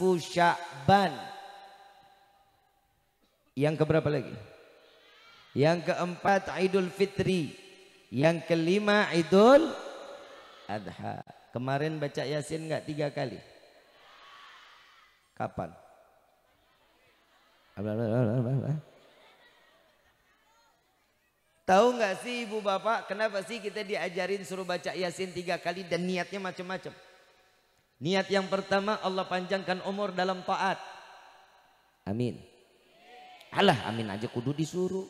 nisfu Sya'ban. Yang keberapa lagi? Yang keempat Idul Fitri. Yang kelima Idul Adha. Kemarin baca Yasin enggak 3 kali? Kapan? Tahu nggak sih ibu bapak kenapa sih kita diajarin suruh baca Yasin 3 kali dan niatnya macam-macam? Niat yang pertama Allah panjangkan umur dalam taat. Amin. Alah amin aja kudu disuruh.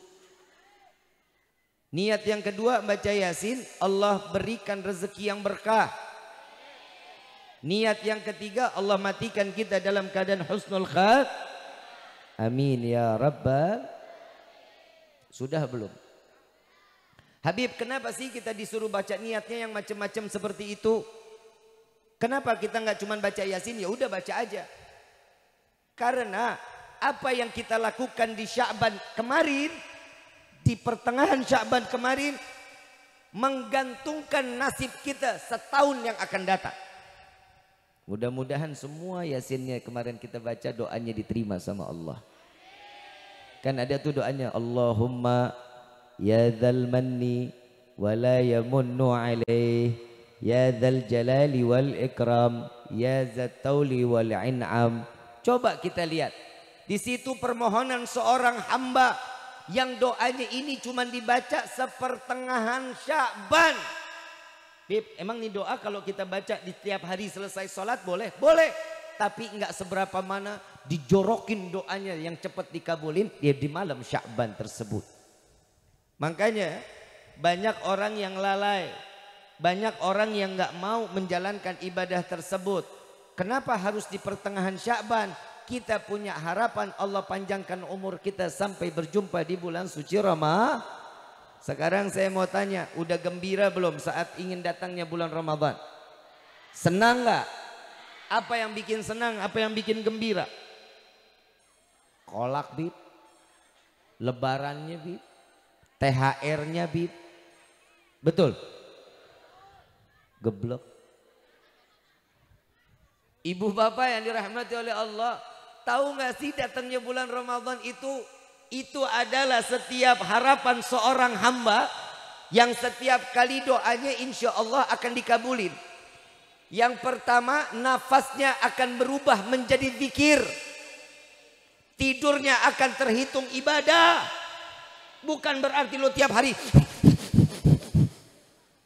Niat yang kedua baca Yasin Allah berikan rezeki yang berkah. Niat yang ketiga Allah matikan kita dalam keadaan husnul khat. Amin ya rabbal. Sudah belum? Habib, kenapa sih kita disuruh baca niatnya yang macam-macam seperti itu? Kenapa kita nggak cuma baca Yasin? Ya udah baca aja. Karena apa yang kita lakukan di Sya'ban kemarin, di pertengahan Sya'ban kemarin, menggantungkan nasib kita setahun yang akan datang. Mudah-mudahan semua Yasinnya kemarin kita baca doanya diterima sama Allah. Kan ada tuh doanya, Allahumma ya dzal manni wa la yamunnu alaih ya dzal jalali wal ikram ya dzat tauli wal in'am. Coba kita lihat di situ permohonan seorang hamba yang doanya ini cuma dibaca sepertengahan Sya'ban. Bib, emang nih doa kalau kita baca di tiap hari selesai sholat boleh? Boleh. Tapi enggak seberapa mana dijorokin doanya yang cepat dikabulin ya di malam Sya'ban tersebut. Makanya banyak orang yang lalai, banyak orang yang nggak mau menjalankan ibadah tersebut. Kenapa harus di pertengahan Sya'ban? Kita punya harapan Allah panjangkan umur kita sampai berjumpa di bulan suci Ramadan. Sekarang saya mau tanya, udah gembira belum saat ingin datangnya bulan Ramadan? Senang nggak? Apa yang bikin senang? Apa yang bikin gembira? Kolak bib, lebarannya bib, THR-nya bib. Betul? Geblek. Ibu bapak yang dirahmati oleh Allah, tahu nggak sih datangnya bulan Ramadan itu adalah setiap harapan seorang hamba yang setiap kali doanya insya Allah akan dikabulin. Yang pertama, nafasnya akan berubah menjadi zikir. Tidurnya akan terhitung ibadah. Bukan berarti lo tiap hari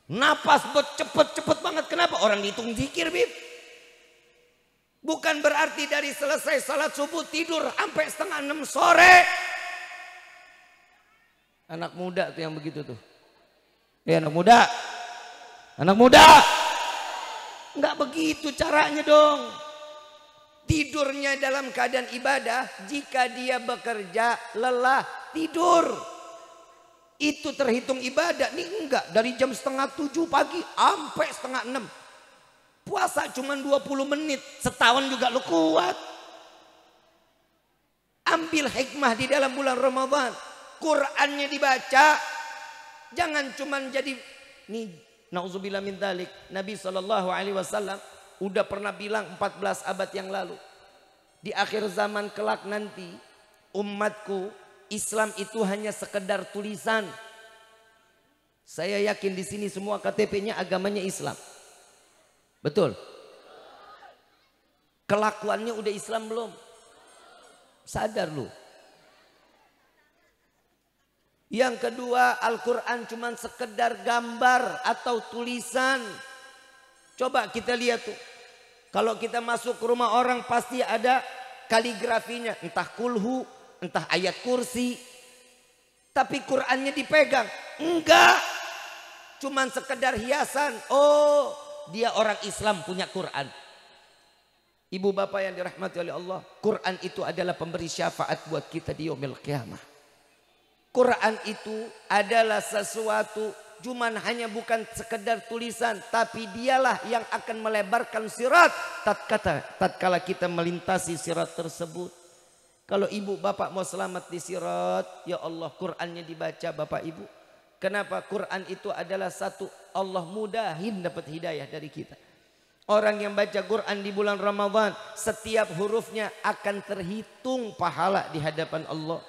napas cepet banget. Kenapa? Orang dihitung zikir bib. Bukan berarti dari selesai salat subuh tidur sampai 5:30 sore. Anak muda tuh yang begitu tuh. Anak muda. Anak muda. Enggak begitu caranya dong. Tidurnya dalam keadaan ibadah. Jika dia bekerja lelah tidur, itu terhitung ibadah. Nih enggak, dari jam 6:30 pagi sampai 5:30. Puasa cuma 20 menit, setahun juga lu kuat. Ambil hikmah di dalam bulan Ramadan. Qurannya dibaca. Jangan cuma jadi nih, nauzubillah min dzalik. Nabi SAW udah pernah bilang 14 abad yang lalu. Di akhir zaman kelak nanti, umatku Islam itu hanya sekedar tulisan. Saya yakin di sini semua KTP-nya agamanya Islam. Betul? Kelakuannya udah Islam belum? Sadar lu. Yang kedua, Al-Quran cuma sekedar gambar atau tulisan. Coba kita lihat tuh. Kalau kita masuk ke rumah orang pasti ada kaligrafinya. Entah kulhu, entah ayat kursi. Tapi Qurannya dipegang. Enggak. Cuman sekedar hiasan. Oh, dia orang Islam punya Quran. Ibu bapak yang dirahmati oleh Allah, Quran itu adalah pemberi syafaat buat kita di yaumil qiyamah. Quran itu adalah sesuatu cuman hanya bukan sekedar tulisan, tapi dialah yang akan melebarkan sirat tatkala kita melintasi sirat tersebut. Kalau ibu bapak mau selamat di sirat, ya Allah Qurannya dibaca bapak ibu. Kenapa? Quran itu adalah satu, Allah mudahin dapat hidayah dari kita. Orang yang baca Quran di bulan Ramadan, setiap hurufnya akan terhitung pahala di hadapan Allah.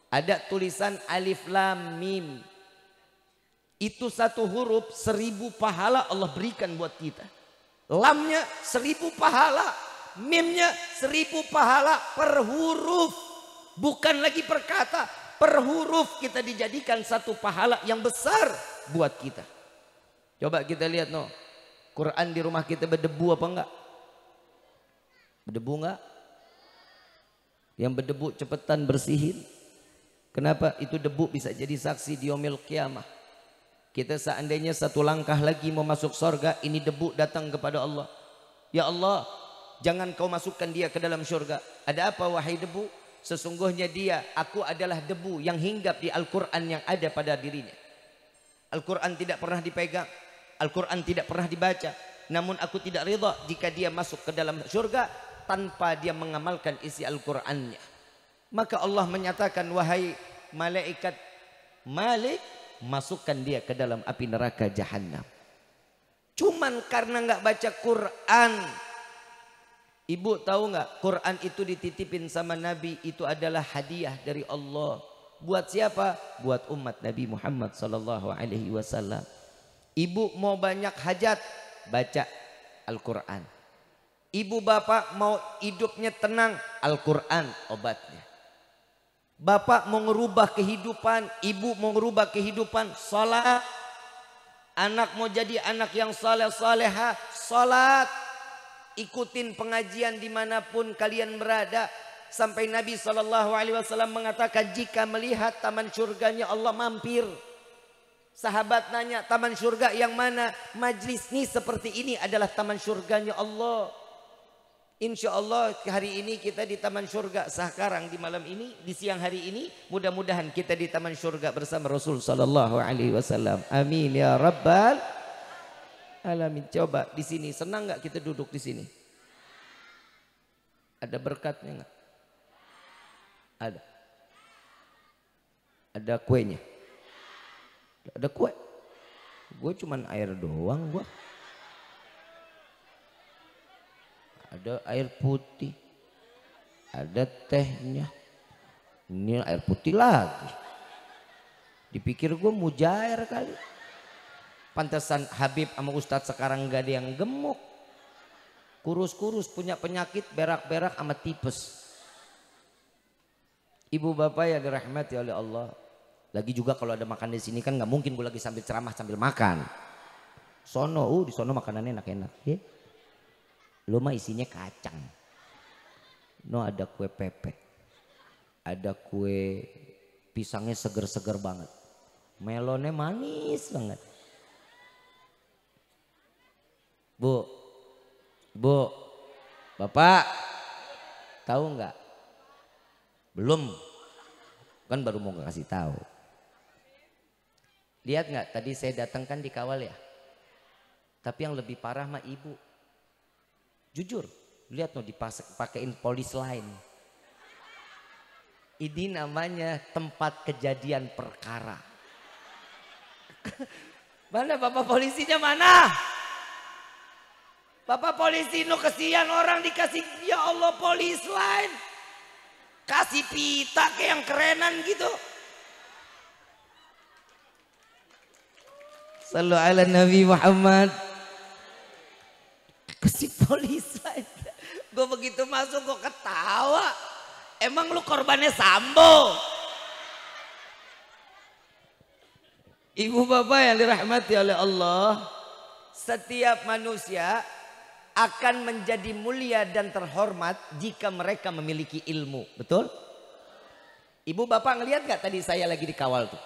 Ada tulisan alif lam mim. Itu satu huruf 1000 pahala Allah berikan buat kita. Lamnya 1000 pahala, mimnya 1000 pahala per huruf. Bukan lagi per kata, per huruf kita dijadikan satu pahala yang besar buat kita. Coba kita lihat no, Quran di rumah kita berdebu apa enggak? Berdebu enggak? Yang berdebu cepetan bersihin. Kenapa? Itu debu bisa jadi saksi di yaumil qiyamah. Kita seandainya satu langkah lagi mau masuk surga, ini debu datang kepada Allah. Ya Allah, jangan kau masukkan dia ke dalam surga. Ada apa wahai debu? Sesungguhnya dia, aku adalah debu yang hinggap di Al-Quran yang ada pada dirinya. Al-Quran tidak pernah dipegang, Al-Quran tidak pernah dibaca. Namun aku tidak ridha jika dia masuk ke dalam surga tanpa dia mengamalkan isi Al-Qurannya. Maka Allah menyatakan, wahai malaikat Malik, masukkan dia ke dalam api neraka Jahannam. Cuman karena nggak baca Quran. Ibu tahu nggak, Quran itu dititipin sama Nabi, itu adalah hadiah dari Allah. Buat siapa? Buat umat Nabi Muhammad sallallahu alaihi wasallam. Ibu mau banyak hajat, baca Al-Quran. Ibu bapak mau hidupnya tenang, Al-Quran obatnya. Bapak mau ngerubah kehidupan, ibu mau ngerubah kehidupan, salat. Anak mau jadi anak yang saleh saleha, salat. Ikutin pengajian dimanapun kalian berada. Sampai Nabi SAW mengatakan, jika melihat taman surganya Allah mampir. Sahabat nanya, taman surga yang mana? Majlis ini seperti ini adalah taman surganya Allah. Insya Allah hari ini kita di taman surga. Sekarang di malam ini, di siang hari ini, mudah-mudahan kita di taman surga bersama Rasul Sallallahu Alaihi Wasallam. Amin ya Rabbal Alamin. Coba di sini, senang nggak kita duduk di sini? Ada berkatnya nggak? Ada. Ada kuenya. Ada kue. Gue cuman air doang gue. Ada air putih, ada tehnya. Ini air putih lagi. Dipikir gue mujair kali. Pantesan Habib sama Ustadz sekarang gak ada yang gemuk. Kurus-kurus, punya penyakit berak-berak sama tipes. Ibu bapak yang dirahmati oleh Allah. Lagi juga kalau ada makan di sini kan nggak mungkin gue lagi sambil ceramah sambil makan. Sono, di sono makanannya enak-enak. Ya? Lo mah isinya kacang. No, ada kue pepek. Ada kue pisangnya seger-seger banget. Melonnya manis banget. Bu, Bapak, tahu nggak? Belum, kan baru mau kasih tahu. Lihat nggak? Tadi saya datang kan dikawal ya. Tapi yang lebih parah mah ibu. Jujur, lihat no, dipakein polis lain. Ini namanya tempat kejadian perkara. Mana bapak polisinya mana? Bapak polisi no, kesian orang dikasih, ya Allah, polis lain. Kasih pita kayak yang kerenan gitu. Sallu ala Nabi Muhammad. Kasih polis lain. Gue begitu masuk gue ketawa. Emang lu korbannya Sambo? Ibu bapak yang dirahmati oleh Allah, setiap manusia akan menjadi mulia dan terhormat jika mereka memiliki ilmu. Betul? Ibu bapak ngelihat gak tadi saya lagi dikawal tuh?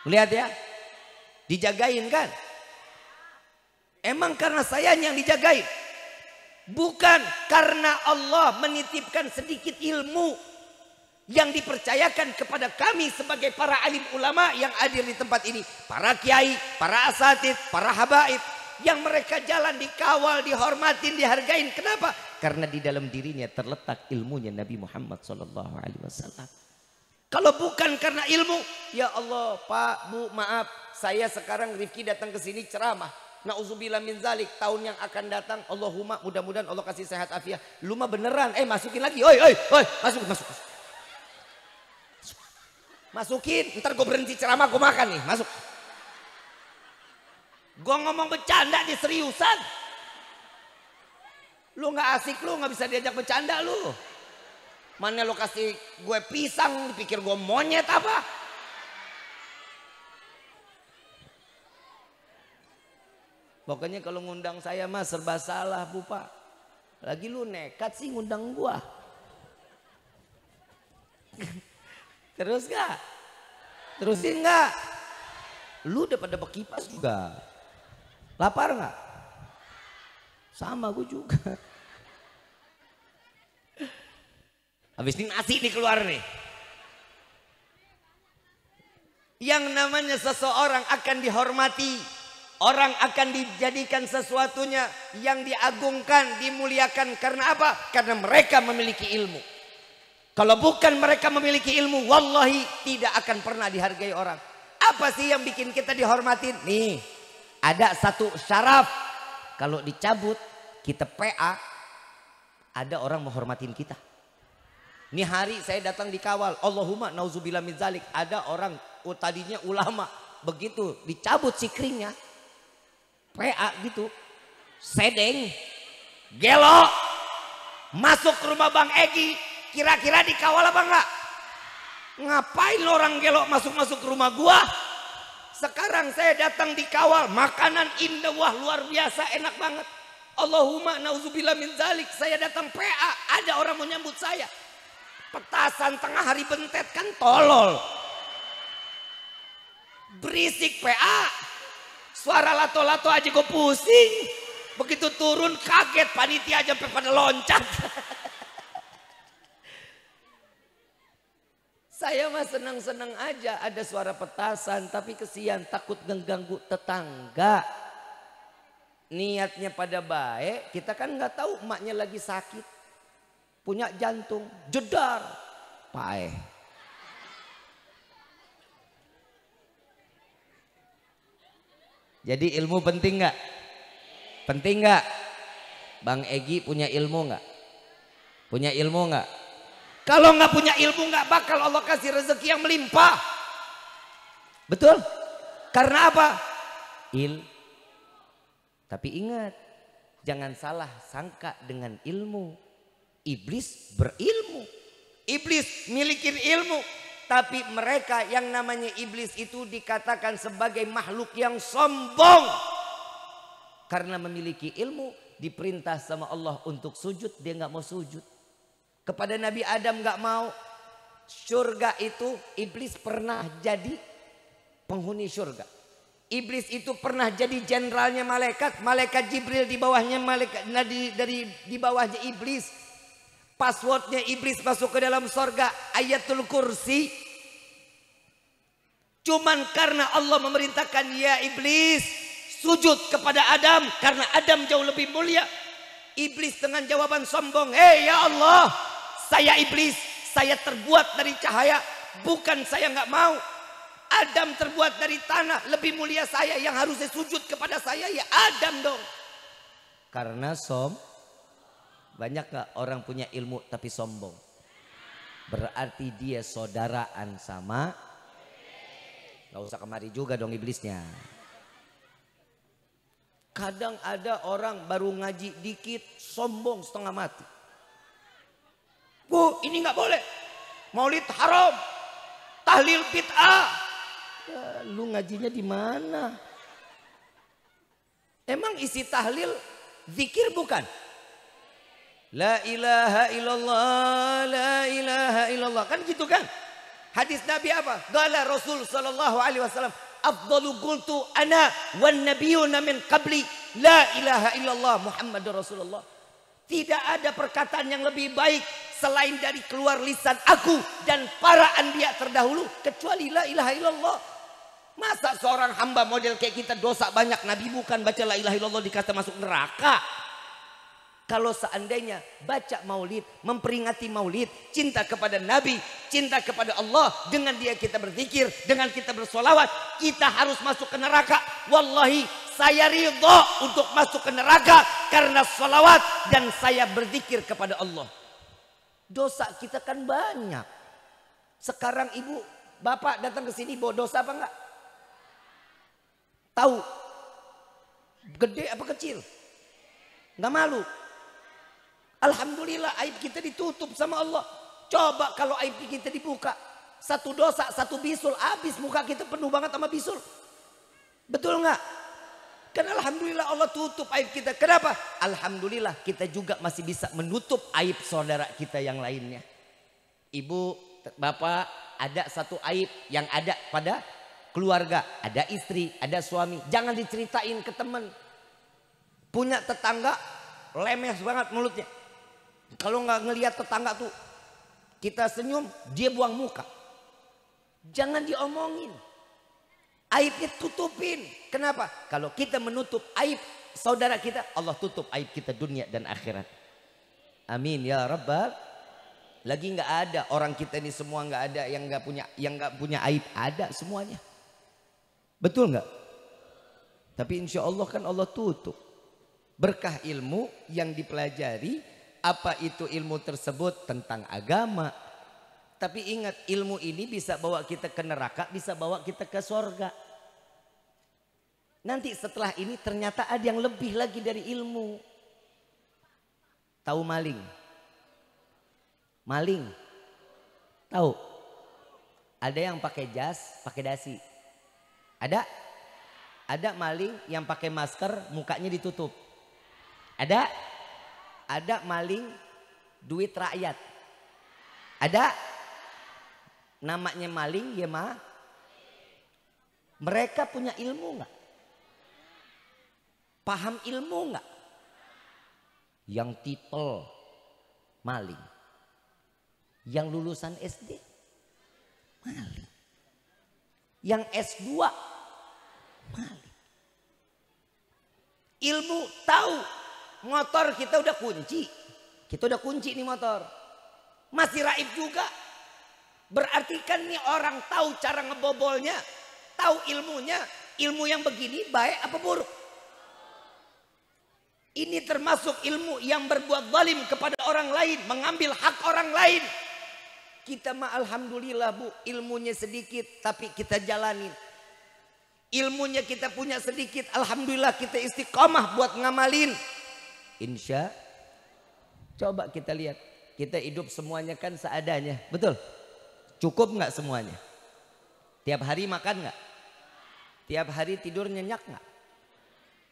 Ngelihat ya? Dijagain kan? Emang karena saya yang dijagain? Bukan, karena Allah menitipkan sedikit ilmu yang dipercayakan kepada kami sebagai para alim ulama yang hadir di tempat ini. Para kiai, para asatid, para habaib. Yang mereka jalan dikawal, dihormatin, dihargain. Kenapa? Karena di dalam dirinya terletak ilmunya Nabi Muhammad SAW. Kalau bukan karena ilmu, ya Allah, Pak, Bu, maaf, saya sekarang Rifki datang ke sini ceramah. Nauzubillah min zalik. Tahun yang akan datang, Allahumma mudah-mudahan Allah kasih sehat afiat. Lu mah beneran, masukin lagi. Oi, masuk. Masukin, ntar gue berhenti ceramah, gue makan nih, masuk. Gue ngomong bercanda di seriusan. Lu gak asik, lu gak bisa diajak bercanda lu. Mana lu kasih gue pisang, dipikir gue monyet apa? Pokoknya kalau ngundang saya mah serba salah Bu Pak. Lagi lu nekat sih ngundang gua. Terus gak? Terusin gak? Lu udah pada berkipas juga. Lapar gak? Sama gue juga. Habis ini nasi nih keluar nih. Yang namanya seseorang akan dihormati. Orang akan dijadikan sesuatunya yang diagungkan, dimuliakan. Karena apa? Karena mereka memiliki ilmu. Kalau bukan mereka memiliki ilmu, wallahi tidak akan pernah dihargai orang. Apa sih yang bikin kita dihormatin? Nih, ada satu syaraf. Kalau dicabut, kita PA, ada orang menghormatin kita. Ini hari saya datang dikawal. Allahumma nauzubillah min zalik. Ada orang, tadinya ulama. Begitu dicabut sikringnya. PA gitu, sedeng, gelo, masuk ke rumah Bang Egi, kira-kira dikawal apa enggak? Ngapain orang gelo masuk-masuk ke rumah gua? Sekarang saya datang dikawal, makanan indah, wah luar biasa, enak banget. Allahumma nauzubillah min zalik, saya datang PA, ada orang mau nyambut saya. Petasan tengah hari bentet kan tolol. Berisik PA. Suara lato-lato aja gue pusing. Begitu turun kaget, panitia aja sampai pada loncat. Saya mah senang-senang aja ada suara petasan, tapi kesian takut mengganggu tetangga. Niatnya pada baik, kita kan nggak tahu emaknya lagi sakit. Punya jantung, jedar. Pae. Jadi ilmu penting nggak? Penting nggak? Bang Egi punya ilmu nggak? Punya ilmu nggak? Kalau nggak punya ilmu nggak bakal Allah kasih rezeki yang melimpah. Betul? Karena apa? Tapi ingat, jangan salah sangka dengan ilmu. Iblis berilmu. Iblis milikin ilmu. Tapi mereka yang namanya iblis itu dikatakan sebagai makhluk yang sombong. Karena memiliki ilmu, diperintah sama Allah untuk sujud, dia nggak mau sujud. Kepada Nabi Adam nggak mau. Surga itu iblis pernah jadi penghuni surga. Iblis itu pernah jadi jenderalnya malaikat. Malaikat Jibril di bawahnya malaikat di bawahnya iblis. Passwordnya iblis masuk ke dalam surga ayatul kursi. Cuman karena Allah memerintahkan ya iblis sujud kepada Adam. Karena Adam jauh lebih mulia. Iblis dengan jawaban sombong. Hei ya Allah, saya iblis, saya terbuat dari cahaya. Bukan saya nggak mau. Adam terbuat dari tanah, lebih mulia saya. Yang harusnya sujud kepada saya ya Adam dong. Karena banyak gak orang punya ilmu tapi sombong? Berarti dia saudaraan sama. Gak usah kemari juga dong iblisnya. Kadang ada orang baru ngaji dikit sombong setengah mati. Bu, ini gak boleh. Maulid haram. Tahlil bid'ah. Ya, lu ngajinya di mana? Emang isi tahlil zikir bukan? La ilaha illallah, la ilaha illallah. Kan gitu kan? Hadis Nabi apa? Qala Rasul sallallahu alaihi wasallam, afdalu qultu ana wan nabiyuna min qabli, la ilaha illallah Muhammadur Rasulullah. Tidak ada perkataan yang lebih baik selain dari keluar lisan aku dan para anbiya terdahulu kecuali la ilaha illallah. Masa seorang hamba model kayak kita dosa banyak, Nabi bukan baca la ilaha illallah dikata masuk neraka? Kalau seandainya baca maulid, memperingati maulid, cinta kepada Nabi, cinta kepada Allah, dengan dia kita berzikir, dengan kita bersolawat, kita harus masuk ke neraka. Wallahi saya ridho untuk masuk ke neraka karena sholawat dan saya berzikir kepada Allah. Dosa kita kan banyak. Sekarang ibu, bapak datang ke sini bawa dosa apa enggak? Tahu? Gede apa kecil? Enggak malu? Alhamdulillah aib kita ditutup sama Allah. Coba kalau aib kita dibuka. Satu dosa, satu bisul, habis muka kita penuh banget sama bisul. Betul nggak? Kan alhamdulillah Allah tutup aib kita. Kenapa? Alhamdulillah kita juga masih bisa menutup aib saudara kita yang lainnya. Ibu, bapak, ada satu aib yang ada pada keluarga. Ada istri, ada suami. Jangan diceritain ke teman. Punya tetangga, lemes banget mulutnya. Kalau nggak ngelihat tetangga tuh, kita senyum, dia buang muka. Jangan diomongin. Aibnya tutupin. Kenapa? Kalau kita menutup aib saudara kita, Allah tutup aib kita dunia dan akhirat. Amin ya rabbal. Lagi nggak ada orang kita ini semua nggak ada yang nggak punya aib, ada semuanya. Betul nggak? Tapi insya Allah kan Allah tutup. Berkah ilmu yang dipelajari, apa itu ilmu tersebut tentang agama. Tapi ingat, ilmu ini bisa bawa kita ke neraka, bisa bawa kita ke sorga. Nanti setelah ini ternyata ada yang lebih lagi dari ilmu. Tahu maling? Maling? Tahu? Ada yang pakai jas, pakai dasi. Ada? Ada maling yang pakai masker, mukanya ditutup. Ada? Ada maling duit rakyat. Ada? Namanya maling ya mah. Mereka punya ilmu nggak? Paham ilmu nggak? Yang titel maling, yang lulusan SD maling, yang S2 maling. Ilmu tahu motor kita udah kunci, nih motor, masih raib juga. Berarti kan nih orang tahu cara ngebobolnya, tahu ilmunya. Ilmu yang begini baik apa buruk? Ini termasuk ilmu yang berbuat zalim kepada orang lain, mengambil hak orang lain. Kita mah alhamdulillah bu, ilmunya sedikit tapi kita jalanin. Ilmunya kita punya sedikit, alhamdulillah kita istiqomah buat ngamalin. Insya, coba kita lihat, kita hidup semuanya kan seadanya, betul? Cukup nggak semuanya? Tiap hari makan nggak? Tiap hari tidur nyenyak nggak?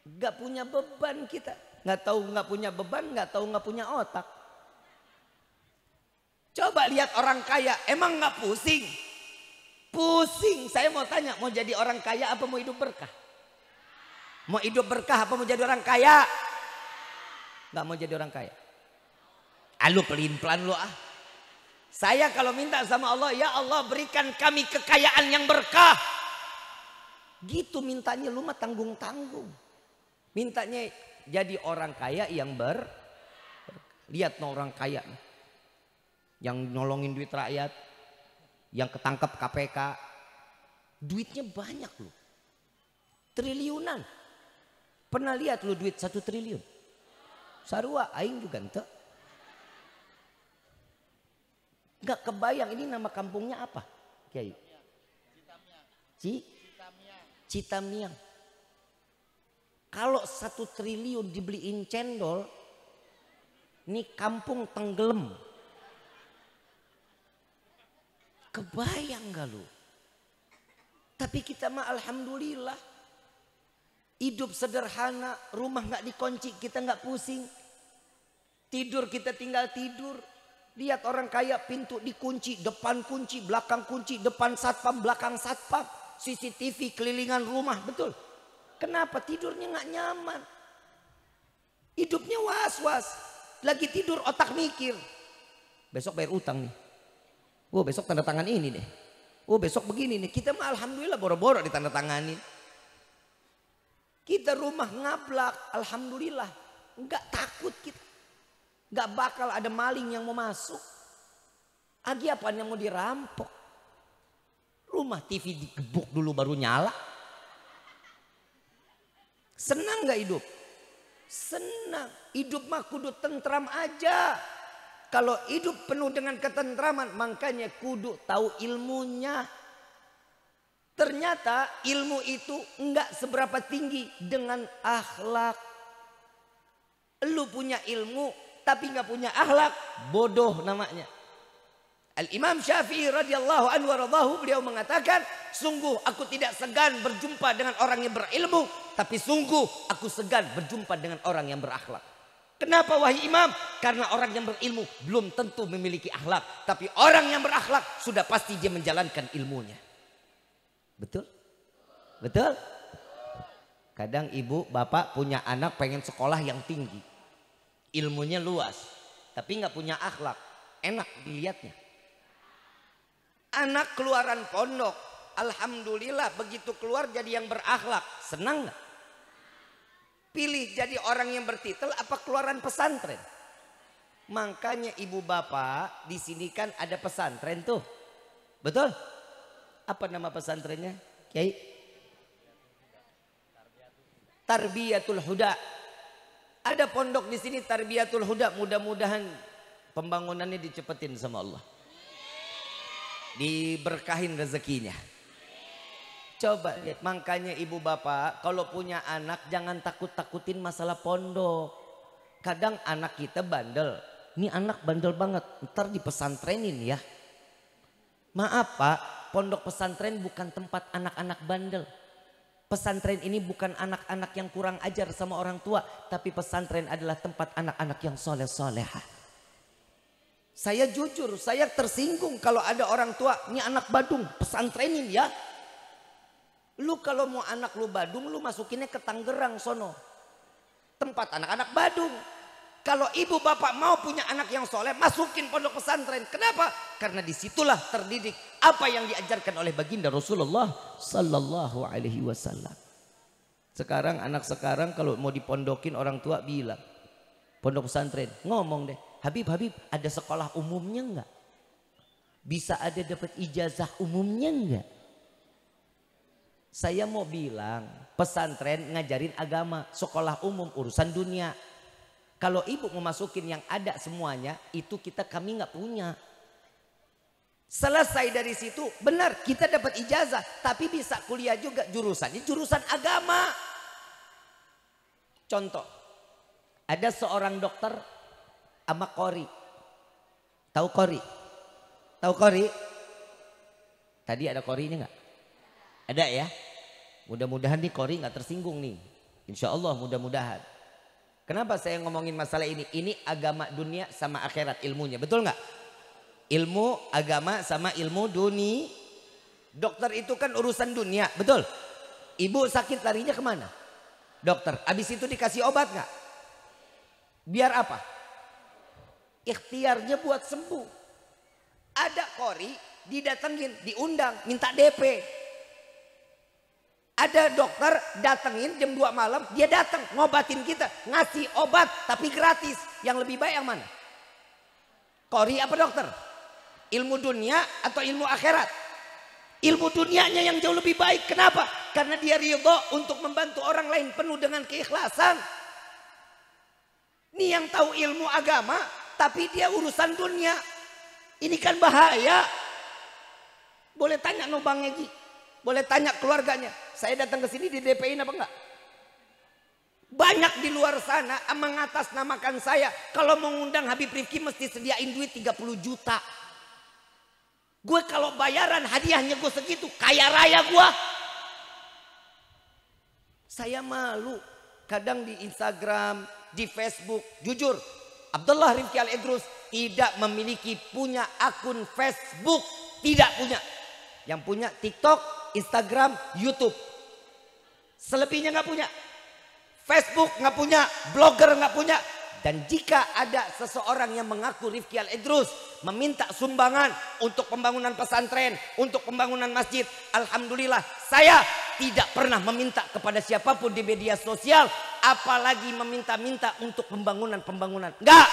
Nggak punya beban kita. Nggak tahu nggak punya beban, nggak tahu nggak punya otak. Coba lihat orang kaya, emang nggak pusing? Pusing. Saya mau tanya, mau jadi orang kaya apa mau hidup berkah? Mau hidup berkah apa mau jadi orang kaya? Nggak mau jadi orang kaya. Lu pelin-pelan lu ah. Saya kalau minta sama Allah, ya Allah berikan kami kekayaan yang berkah. Gitu mintanya, lu mah tanggung-tanggung. Mintanya jadi orang kaya yang lihat no orang kaya. Yang nolongin duit rakyat. Yang ketangkep KPK. Duitnya banyak lu. Triliunan. Pernah lihat lu duit 1 triliun? Sarua, aing juga ente. Gak kebayang ini nama kampungnya apa, Kiai? Citamiang. Kalau 1 triliun dibeliin cendol, ini kampung tenggelam. Kebayang gak lu? Tapi kita mah alhamdulillah hidup sederhana, rumah gak dikunci, kita gak pusing. Tidur kita tinggal tidur. Lihat orang kaya pintu dikunci, depan kunci, belakang kunci, depan satpam, belakang satpam, CCTV kelilingan rumah, betul. Kenapa tidurnya nggak nyaman? Hidupnya was-was, lagi tidur otak mikir. Besok bayar utang nih. Oh besok tanda tangan ini deh. Oh besok begini nih. Kita mah alhamdulillah boro-boro ditanda tangani. Kita rumah ngablak, alhamdulillah, nggak takut kita. Gak bakal ada maling yang mau masuk. Lagi apaan yang mau dirampok? Rumah TV digebuk dulu baru nyala. Senang nggak hidup? Senang. Hidup mah kudu tentram aja. Kalau hidup penuh dengan ketentraman, makanya kudu tahu ilmunya. Ternyata ilmu itu enggak seberapa tinggi dengan akhlak. Lu punya ilmu tapi enggak punya akhlak, bodoh namanya. Al-Imam Syafi'i radhiyallahu anhu waradahu, beliau mengatakan, sungguh aku tidak segan berjumpa dengan orang yang berilmu, tapi sungguh aku segan berjumpa dengan orang yang berakhlak. Kenapa wahai imam? Karena orang yang berilmu belum tentu memiliki akhlak, tapi orang yang berakhlak sudah pasti dia menjalankan ilmunya. Betul? Betul? Kadang ibu bapak punya anak pengen sekolah yang tinggi, ilmunya luas, tapi nggak punya akhlak, enak dilihatnya. Anak keluaran pondok, alhamdulillah begitu keluar jadi yang berakhlak, senang nggak? Pilih jadi orang yang bertitel apa keluaran pesantren? Makanya ibu bapak di sini kan ada pesantren tuh, betul? Apa nama pesantrennya, Kiai? Tarbiyatul Huda. Ada pondok di sini Tarbiyatul Huda. Mudah-mudahan pembangunannya dicepetin sama Allah. Diberkahin rezekinya. Coba lihat, makanya ibu bapak kalau punya anak jangan takut-takutin masalah pondok. Kadang anak kita bandel. Ini anak bandel banget, ntar dipesantrenin ya. Maaf pak, pondok pesantren bukan tempat anak-anak bandel. Pesantren ini bukan anak-anak yang kurang ajar sama orang tua, tapi pesantren adalah tempat anak-anak yang soleh-solehah. Saya jujur, saya tersinggung kalau ada orang tua, ini anak Badung, pesantrenin ya. Lu kalau mau anak lu Badung, lu masukinnya ke Tangerang sono. Tempat anak-anak Badung. Kalau ibu bapak mau punya anak yang soleh, masukin pondok pesantren. Kenapa? Karena disitulah terdidik apa yang diajarkan oleh baginda Rasulullah Sallallahu Alaihi Wasallam. Sekarang anak sekarang kalau mau dipondokin orang tua bilang, pondok pesantren, ngomong deh. Habib, ada sekolah umumnya enggak? Bisa ada dapat ijazah umumnya enggak? Saya mau bilang, pesantren ngajarin agama, sekolah umum urusan dunia. Kalau ibu mau masukin yang ada semuanya, itu kami nggak punya. Selesai dari situ, benar kita dapat ijazah, tapi bisa kuliah juga jurusannya jurusan agama. Contoh, ada seorang dokter sama Qori. Tahu Qori? Tahu Qori? Tadi ada Qorinya nggak? Ada ya? Mudah-mudahan nih Qori nggak tersinggung nih. Insya Allah mudah-mudahan. Kenapa saya ngomongin masalah ini? Ini agama dunia sama akhirat ilmunya, betul nggak? Ilmu agama sama ilmu dunia. Dokter itu kan urusan dunia, betul? Ibu sakit larinya kemana? Dokter. Habis itu dikasih obat nggak? Biar apa? Ikhtiarnya buat sembuh. Ada Qori didatengin, diundang, minta DP. Ada dokter datengin jam 2 malam, dia datang ngobatin kita, ngasih obat tapi gratis. Yang lebih baik yang mana? Qori apa dokter? Ilmu dunia atau ilmu akhirat? Ilmu dunianya yang jauh lebih baik. Kenapa? Karena dia ridho untuk membantu orang lain penuh dengan keikhlasan. Ini yang tahu ilmu agama tapi dia urusan dunia. Ini kan bahaya. Boleh tanya no Bang Egi, boleh tanya keluarganya. Saya datang ke sini di DP-in apa enggak? Banyak di luar sana mengatasnamakan saya. Kalau mengundang Habib Rifki mesti sediain duit 30 juta. Gue kalau bayaran hadiahnya gue segitu, kaya raya gue. Saya malu. Kadang di Instagram, di Facebook, jujur, Abdullah Rifki Al-Idrus tidak memiliki punya akun Facebook. Tidak punya. Yang punya TikTok, Instagram, YouTube. Selebihnya nggak punya. Facebook nggak punya, blogger nggak punya. Dan jika ada seseorang yang mengaku Rifki Al-Idrus meminta sumbangan untuk pembangunan pesantren, untuk pembangunan masjid, alhamdulillah saya tidak pernah meminta kepada siapapun di media sosial, apalagi meminta-minta untuk pembangunan. Enggak.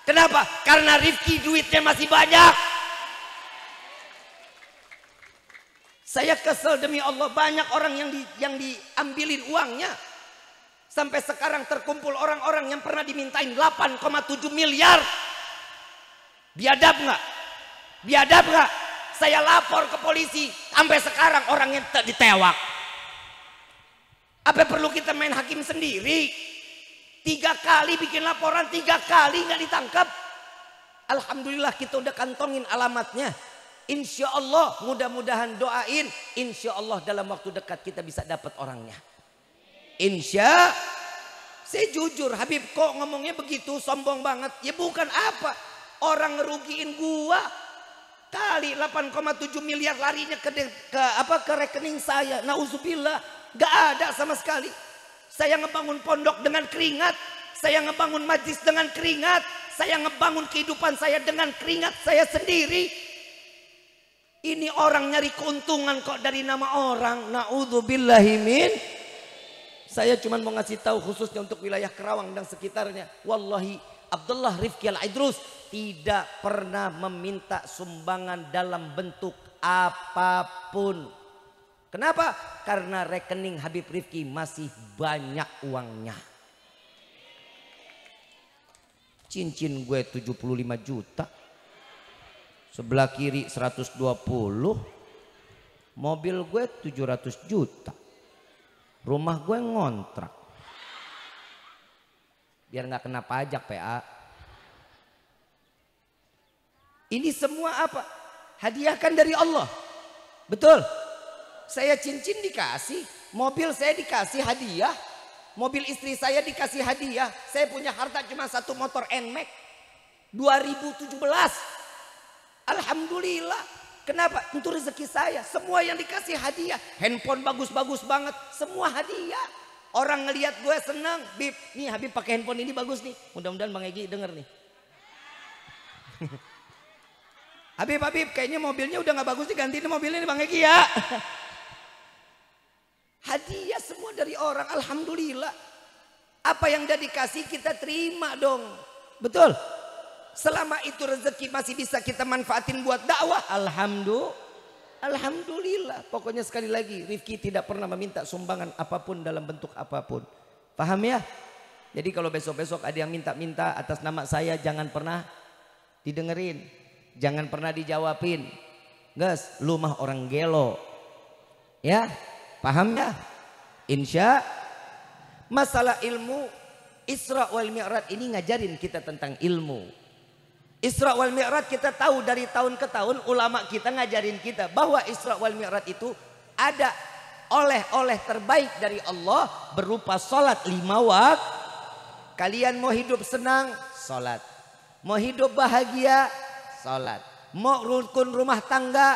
Kenapa? Karena Rifki duitnya masih banyak. Saya kesel demi Allah, banyak orang yang diambilin uangnya. Sampai sekarang terkumpul orang-orang yang pernah dimintain 8,7 miliar. Biadab nggak? Biadab nggak? Saya lapor ke polisi, sampai sekarang orangnya ditewak. Apa perlu kita main hakim sendiri? 3 kali bikin laporan, 3 kali nggak ditangkap. Alhamdulillah kita udah kantongin alamatnya. Insya Allah, mudah-mudahan doain, insya Allah dalam waktu dekat kita bisa dapat orangnya. Insya, saya jujur, Habib kok ngomongnya begitu, sombong banget. Ya bukan apa, orang ngerugiin gua. Kali 8,7 miliar larinya ke rekening saya. Nauzubillah, gak ada sama sekali. Saya ngebangun pondok dengan keringat, saya ngebangun majlis dengan keringat, saya ngebangun kehidupan saya dengan keringat saya sendiri. Ini orang nyari keuntungan kok dari nama orang. Na'udzubillahi min. Saya cuma mau ngasih tahu khususnya untuk wilayah Kerawang dan sekitarnya. Wallahi Abdullah Rifki Al-Idrus tidak pernah meminta sumbangan dalam bentuk apapun. Kenapa? Karena rekening Habib Rifki masih banyak uangnya. Cincin gue 75 juta. Sebelah kiri 120, mobil gue 700 juta, rumah gue ngontrak, biar nggak kena pajak PA. Ini semua apa? Hadiah kan dari Allah, betul? Saya cincin dikasih, mobil saya dikasih hadiah, mobil istri saya dikasih hadiah. Saya punya harta cuma 1 motor NMAX 2017. Alhamdulillah. Kenapa? Itu rezeki saya. Semua yang dikasih hadiah. Handphone bagus-bagus banget. Semua hadiah. Orang ngelihat gue senang. Bib, nih Habib pakai handphone ini bagus nih. Mudah-mudahan Bang Egi denger nih. Habib, kayaknya mobilnya udah gak bagus nih. Gantiin mobilnya nih Bang Egi ya. Hadiah semua dari orang. Alhamdulillah. Apa yang udah dikasih kita terima dong. Betul? Selama itu rezeki masih bisa kita manfaatin buat dakwah, alhamdulillah. Pokoknya sekali lagi, Rifki tidak pernah meminta sumbangan apapun dalam bentuk apapun. Paham ya? Jadi kalau besok-besok ada yang minta-minta atas nama saya, jangan pernah didengerin, jangan pernah dijawabin. Gas, lu mah orang gelo. Ya, paham ya? Insya masalah ilmu Isra wal Mi'raj ini ngajarin kita tentang ilmu. Isra wal Mi'raj kita tahu dari tahun ke tahun ulama kita ngajarin kita bahwa Isra wal Mi'raj itu ada oleh-oleh terbaik dari Allah berupa salat 5 waktu. Kalian mau hidup senang, salat. Mau hidup bahagia, salat. Mau rukun rumah tangga,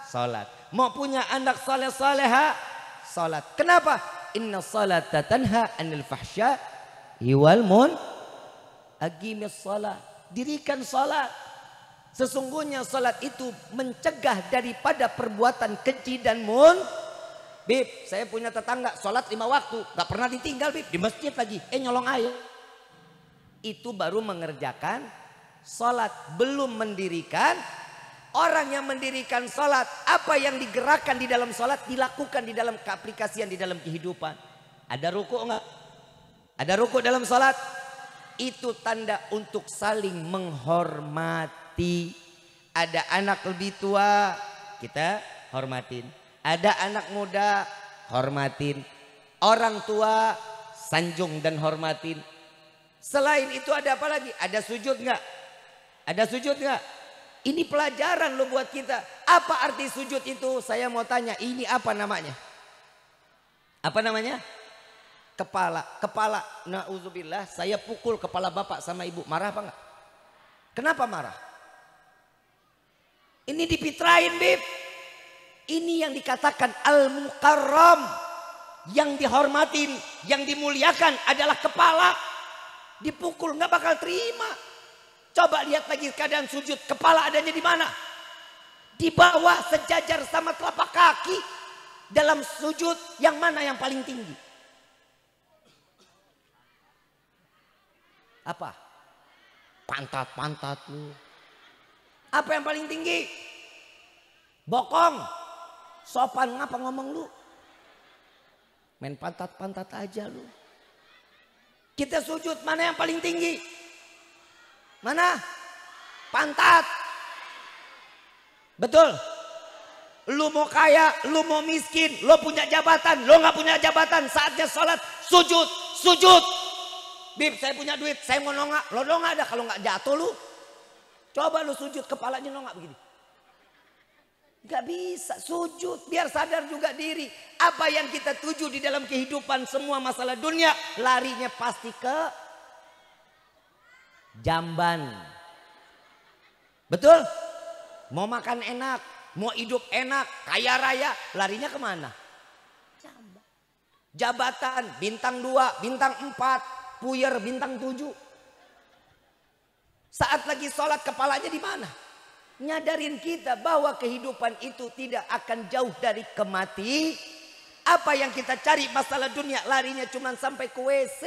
salat. Mau punya anak saleh-saleha, salat. Kenapa? Inna salata tanha anil fahsya'i wal munkar. Aqimis salat. Dirikan salat. Sesungguhnya salat itu mencegah daripada perbuatan keji dan Bib, saya punya tetangga salat 5 waktu, gak pernah ditinggal Bib, di masjid lagi, nyolong air. Itu baru mengerjakan salat, belum mendirikan. Orang yang mendirikan salat, apa yang digerakkan di dalam salat dilakukan di dalam keaplikasian di dalam kehidupan. Ada ruku enggak? Ada ruku dalam salat? Itu tanda untuk saling menghormati. Ada anak lebih tua, kita hormatin. Ada anak muda, hormatin. Orang tua, sanjung dan hormatin. Selain itu ada apa lagi? Ada sujud nggak? Ada sujud nggak? Ini pelajaran loh buat kita. Apa arti sujud itu? Saya mau tanya, ini apa namanya? Apa namanya? Kepala, na'udzubillah, saya pukul kepala bapak sama ibu, marah apa enggak? Kenapa marah? Ini dipitrain Bib. Ini yang dikatakan al-mukarram, yang dihormatin, yang dimuliakan adalah kepala. Dipukul nggak bakal terima. Coba lihat lagi keadaan sujud, kepala adanya di mana? Di bawah sejajar sama telapak kaki. Dalam sujud yang mana yang paling tinggi? Apa? Pantat lu. Apa yang paling tinggi? Bokong. Sopan ngapa ngomong lu? Main pantat-pantat aja lu. Kita sujud mana yang paling tinggi? Mana? Pantat. Betul. Lu mau kaya, lu mau miskin, lu punya jabatan, lu nggak punya jabatan, saatnya sholat sujud, sujud. Bib, saya punya duit, saya mau nongak, lo nongak ada, kalau nggak jatuh lu. Coba lu sujud, kepalanya nongak begini. Gak bisa sujud, biar sadar juga diri. Apa yang kita tuju di dalam kehidupan, semua masalah dunia, larinya pasti ke jamban. Betul? Mau makan enak, mau hidup enak, kaya raya, larinya kemana? Jamban. Jabatan, bintang 2, bintang 4, puyer bintang 7. Saat lagi sholat kepalanya di mana? Nyadarin kita bahwa kehidupan itu tidak akan jauh dari kemati. Apa yang kita cari masalah dunia, larinya cuma sampai ke WC.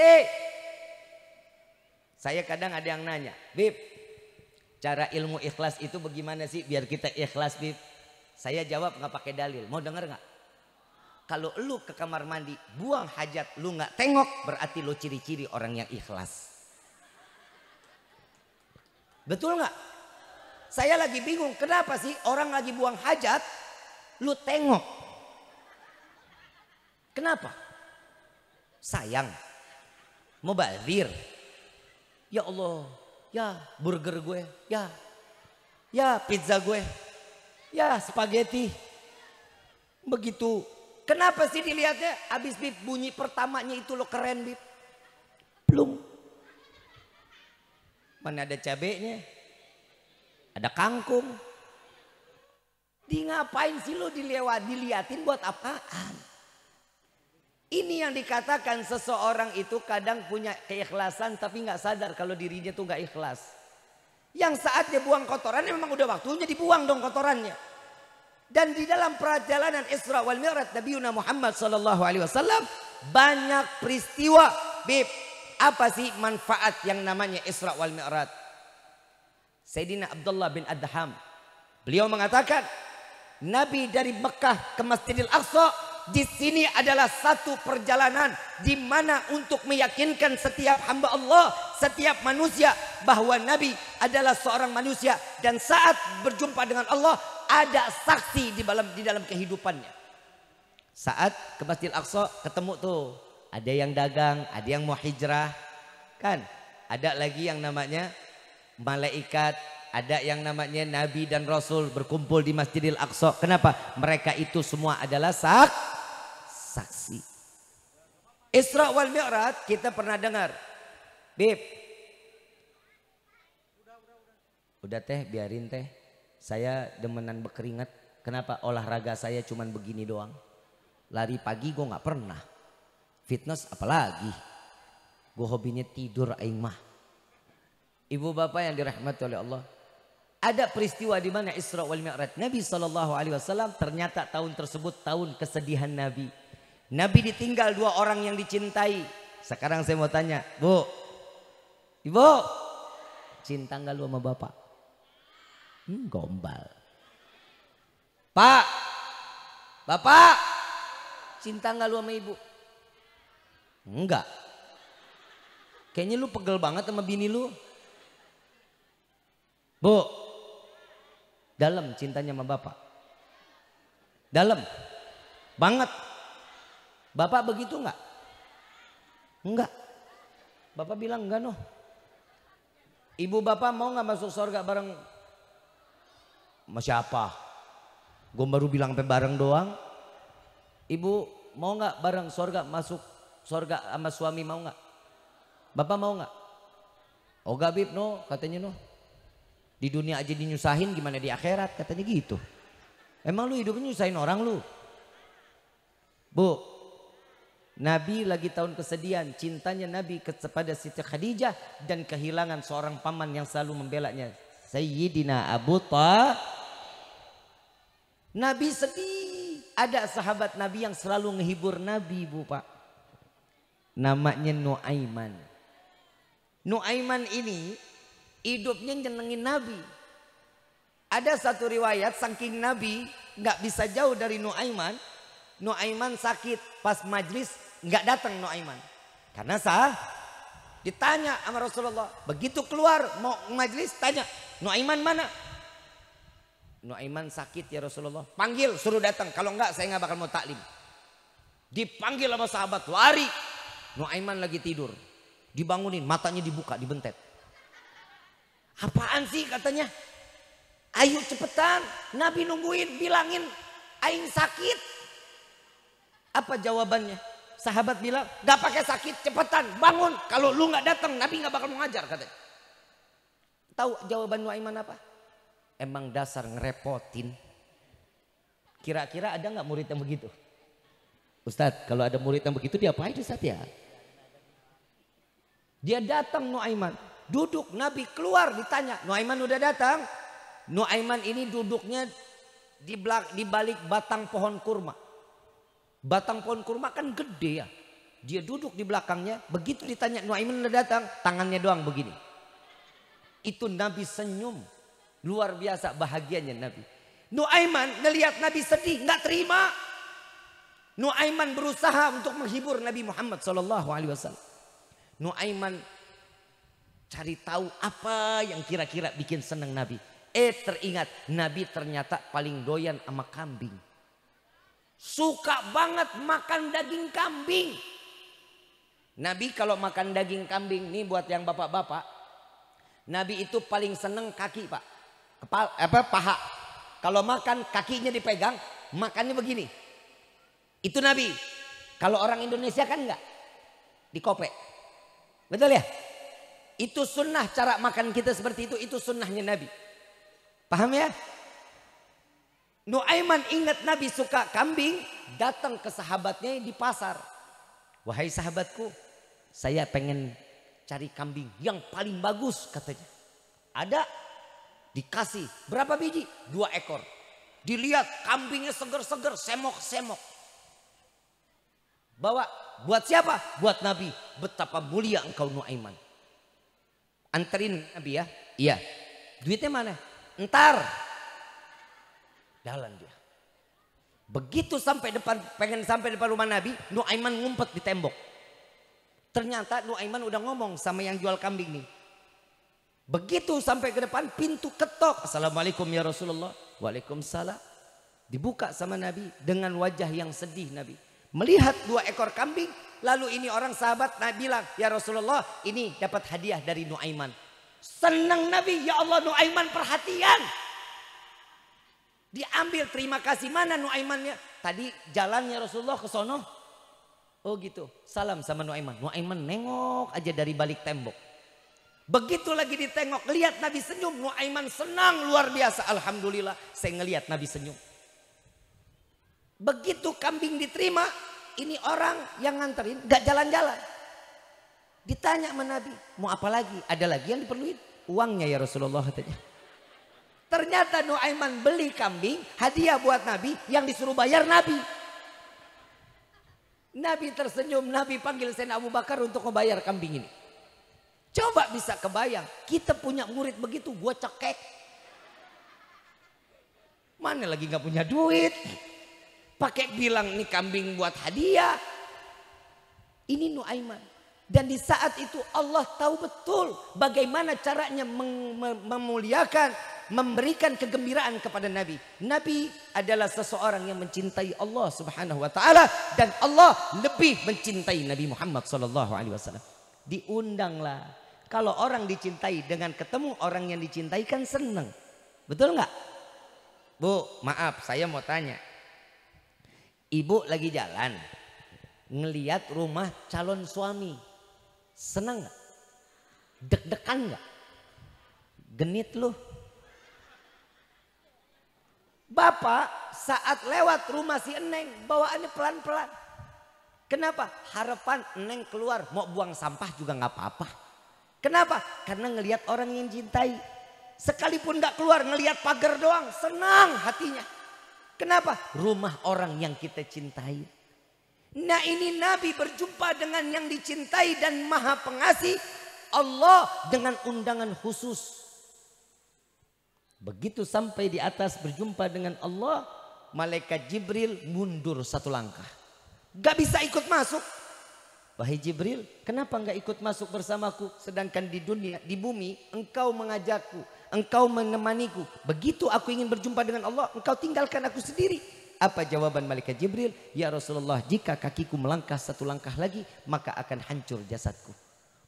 Saya kadang ada yang nanya, Bib, cara ilmu ikhlas itu bagaimana sih biar kita ikhlas, Bib? Saya jawab nggak pakai dalil. Mau denger nggak? Kalau lu ke kamar mandi buang hajat, lu nggak tengok, berarti lu ciri-ciri orang yang ikhlas. Betul nggak? Saya lagi bingung, kenapa sih orang lagi buang hajat, lu tengok. Kenapa? Sayang, mubazir. Ya Allah, ya burger gue, ya pizza gue, ya spaghetti. Begitu. Kenapa sih dilihatnya? Habis Bib bunyi pertamanya itu lo keren, Bib. Belum. Mana ada cabenya? Ada kangkung. Di ngapain sih lo diliatin buat apaan? Ini yang dikatakan seseorang itu kadang punya keikhlasan tapi nggak sadar kalau dirinya tuh nggak ikhlas. Yang saat dia buang kotorannya memang udah waktunya dibuang dong kotorannya. Dan di dalam perjalanan Isra wal Mi'raj Nabi Muhammad SAW banyak peristiwa. Bib, apa sih manfaat yang namanya Isra wal Mi'raj? Sayyidina Abdullah bin Adham, beliau mengatakan Nabi dari Mekah ke Masjidil Aqsa di sini adalah satu perjalanan di mana untuk meyakinkan setiap hamba Allah, setiap manusia bahwa Nabi adalah seorang manusia dan saat berjumpa dengan Allah ada saksi di dalam kehidupannya. Saat ke Masjidil Aqsa ketemu tuh ada yang dagang, ada yang mau hijrah, kan? Ada lagi yang namanya malaikat, ada yang namanya Nabi dan Rasul berkumpul di Masjidil Aqsa. Kenapa? Mereka itu semua adalah saksi. Isra wal Mi'raj kita pernah dengar. Bib. Udah teh, biarin teh. Saya demenan berkeringat. Kenapa? Olahraga saya cuman begini doang. Lari pagi gue gak pernah. Fitness apalagi. Gue hobinya tidur aing mah. Ibu bapak yang dirahmati oleh Allah, ada peristiwa di mana Isra wal Mi'raj Nabi SAW ternyata tahun tersebut tahun kesedihan Nabi. Nabi ditinggal 2 orang yang dicintai. Sekarang saya mau tanya, Bu, Ibu, cinta nggak lu sama bapak? Gombal. Pak, bapak, cinta nggak lu sama ibu? Enggak. Kayaknya lu pegel banget sama bini lu. Bu, dalam cintanya sama bapak. Dalam banget. Bapak begitu enggak? Enggak. Bapak bilang enggak noh. Ibu bapak mau enggak masuk surga bareng sama siapa? Gue baru bilang sampai bareng doang. Ibu mau enggak bareng surga, masuk surga sama suami, mau enggak? Bapak mau enggak? Oh gak Bib, no, katanya no. Di dunia aja dinyusahin, gimana di akhirat, katanya gitu. Emang lu hidupnya nyusahin orang lu? Bu, Nabi lagi tahun kesedihan, cintanya Nabi kepada Siti Khadijah dan kehilangan seorang paman yang selalu membelanya, Sayyidina Abu Talib. Nabi sedih. Ada sahabat Nabi yang selalu ngehibur Nabi, Bu Pak. Namanya Nuaiman. Nuaiman ini hidupnya nyenengin Nabi. Ada satu riwayat saking Nabi nggak bisa jauh dari Nuaiman. Nuaiman sakit, pas majlis nggak datang Nuaiman. Karena ditanya sama Rasulullah. Begitu keluar mau majlis tanya, Nuaiman mana? Nuaiman sakit ya Rasulullah. Panggil, suruh datang. Kalau enggak saya nggak bakal mau taklim. Dipanggil sama sahabat, lari. Nuaiman lagi tidur. Dibangunin, matanya dibuka, dibentet. Apaan sih katanya? Ayo cepetan, Nabi nungguin, bilangin aing sakit. Apa jawabannya? Sahabat bilang, gak pakai sakit, cepetan, bangun. Kalau lu gak datang, Nabi gak bakal mengajar katanya. Tahu jawaban Nuaiman apa? Emang dasar ngerepotin. Kira-kira ada gak murid yang begitu? Ustadz, kalau ada murid yang begitu diapain Ustadz ya? Dia datang Nuaiman, duduk, Nabi keluar ditanya, Nuaiman udah datang? Nuaiman ini duduknya di balik batang pohon kurma. Batang pohon kurma kan gede ya. Dia duduk di belakangnya. Begitu ditanya Nuaiman udah datang, tangannya doang begini. Itu Nabi senyum. Luar biasa bahagianya Nabi. Nuaiman ngelihat Nabi sedih, nggak terima. Nuaiman berusaha untuk menghibur Nabi Muhammad SAW. Nuaiman cari tahu apa yang kira-kira bikin senang Nabi. Teringat Nabi ternyata paling doyan sama kambing. Suka banget makan daging kambing. Nabi kalau makan daging kambing, nih buat yang bapak-bapak, Nabi itu paling seneng kaki pak, paha. Kalau makan kakinya dipegang, makannya begini. Itu Nabi. Kalau orang Indonesia kan enggak, dikopek. Betul ya? Itu sunnah cara makan kita seperti itu sunnahnya Nabi. Paham ya? Nuaiman ingat Nabi suka kambing, datang ke sahabatnya di pasar. Wahai sahabatku, saya pengen cari kambing yang paling bagus katanya. Ada, dikasih. Berapa biji? 2 ekor. Dilihat kambingnya seger-seger, semok-semok. Bawa, buat siapa? Buat Nabi. Betapa mulia engkau Nuaiman. Anterin Nabi ya. Iya. Duitnya mana? Entar. Jalan dia. Begitu sampai depan, pengen sampai depan rumah Nabi, Nuaiman ngumpet di tembok. Ternyata Nuaiman udah ngomong sama yang jual kambing nih. Begitu sampai ke depan, pintu ketok. Assalamualaikum ya Rasulullah. Waalaikumsalam. Dibuka sama Nabi dengan wajah yang sedih Nabi. Melihat 2 ekor kambing, lalu ini orang sahabat Nabi bilang, ya Rasulullah, ini dapat hadiah dari Nuaiman. Senang Nabi, ya Allah Nuaiman perhatian. Diambil, terima kasih. Mana Nuaimannya? Tadi jalannya Rasulullah ke sono. Oh gitu. Salam sama Nuaiman. Nuaiman nengok aja dari balik tembok. Begitu lagi ditengok, lihat Nabi senyum. Nuaiman senang luar biasa. Alhamdulillah saya ngelihat Nabi senyum. Begitu kambing diterima, ini orang yang nganterin gak jalan-jalan. Ditanya sama Nabi, mau apa lagi? Ada lagi yang diperluin? Uangnya ya Rasulullah katanya. Ternyata Nuaiman beli kambing, hadiah buat Nabi, yang disuruh bayar Nabi. Nabi tersenyum, Nabi panggil Sayyidina Abu Bakar untuk membayar kambing ini. Coba bisa kebayang, kita punya murid begitu, gua cekek. Mana lagi gak punya duit. Pakai bilang ini kambing buat hadiah. Ini Nuaiman. Dan di saat itu Allah tahu betul bagaimana caranya memuliakan, memberikan kegembiraan kepada Nabi. Nabi adalah seseorang yang mencintai Allah Subhanahu wa taala dan Allah lebih mencintai Nabi Muhammad sallallahu alaihi wasallam. Diundanglah. Kalau orang dicintai dengan ketemu orang yang dicintai kan senang. Betul nggak? Bu, maaf saya mau tanya. Ibu lagi jalan ngelihat rumah calon suami. Senang gak? Deg-degan gak? Genit lu. Bapak saat lewat rumah si Eneng bawaannya pelan-pelan. Kenapa? Harapan Eneng keluar mau buang sampah juga gak apa-apa. Kenapa? Karena ngelihat orang yang cintai. Sekalipun gak keluar ngelihat pagar doang senang hatinya. Kenapa? Rumah orang yang kita cintai. Nah ini Nabi berjumpa dengan yang dicintai dan maha pengasih Allah dengan undangan khusus. Begitu sampai di atas berjumpa dengan Allah, malaikat Jibril mundur satu langkah. Gak bisa ikut masuk. Wahai Jibril, kenapa enggak ikut masuk bersamaku? Sedangkan di dunia, di bumi, engkau mengajakku, engkau menemaniku. Begitu aku ingin berjumpa dengan Allah, engkau tinggalkan aku sendiri. Apa jawaban malaikat Jibril? Ya Rasulullah, jika kakiku melangkah satu langkah lagi, maka akan hancur jasadku.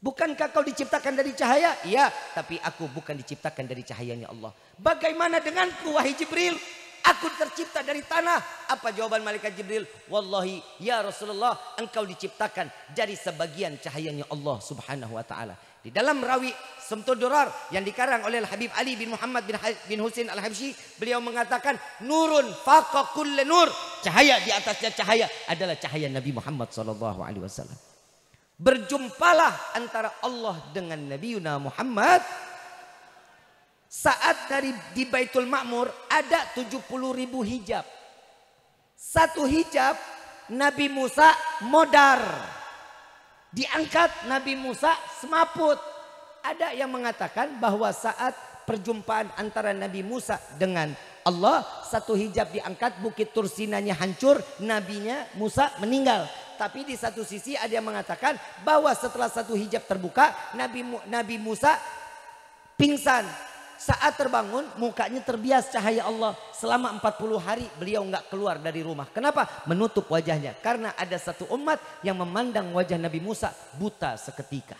Bukankah kau diciptakan dari cahaya? Iya, tapi aku bukan diciptakan dari cahayanya Allah. Bagaimana denganku, wahai Jibril? Aku tercipta dari tanah. Apa jawaban malaikat Jibril? Wallahi ya Rasulullah, engkau diciptakan dari sebagian cahayanya Allah subhanahu wa ta'ala. Di dalam rawi Samtud Durar yang dikarang oleh Habib Ali bin Muhammad bin Husain al-Habsyi, beliau mengatakan nurun faqa kulli nur. Cahaya di atasnya cahaya adalah cahaya Nabi Muhammad sallallahu alaihi wasallam. Berjumpalah antara Allah dengan Nabi Muhammad. Saat di Baitul Ma'mur ada 70.000 hijab. Satu hijab Nabi Musa modar. Diangkat Nabi Musa semaput. Ada yang mengatakan bahwa saat perjumpaan antara Nabi Musa dengan Allah, satu hijab diangkat, Bukit Tursinanya hancur, nabinya Musa meninggal. Tapi di satu sisi ada yang mengatakan bahwa setelah satu hijab terbuka, Nabi Musa pingsan. Saat terbangun mukanya terbias cahaya Allah. Selama 40 hari beliau nggak keluar dari rumah. Kenapa? Menutup wajahnya. Karena ada satu umat yang memandang wajah Nabi Musa buta seketika.